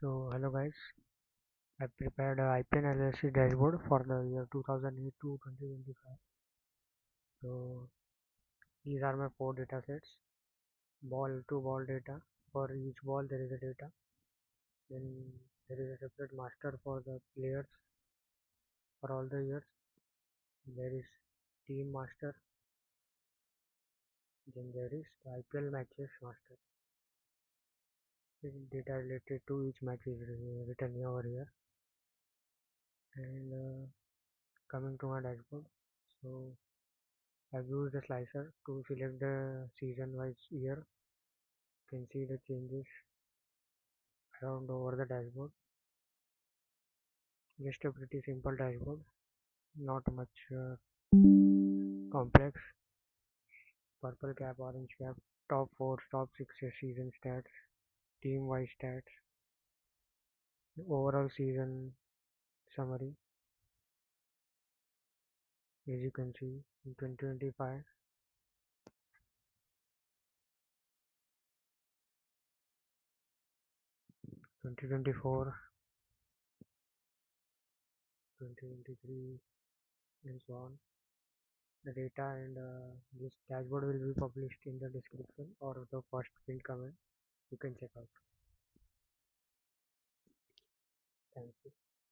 So hello guys, I prepared a IPL analysis dashboard for the year 2008 to 2025. So these are my four data sets. Ball to ball data. For each ball there is a data. Then there is a separate master for the players for all the years. There is team master. Then there is the IPL matches master. This data related to each match is written over here. And coming to my dashboard. So I've used a slicer to select the season wise year. You can see the changes around over the dashboard. Just a pretty simple dashboard, not much complex. Purple cap, orange cap, top 4, top 6 season stats, team wise stats, overall season summary. As you can see in 2025, 2024, 2023, and so on. The data and this dashboard will be published in the description or the first pinned comment. You can check out. Thank you.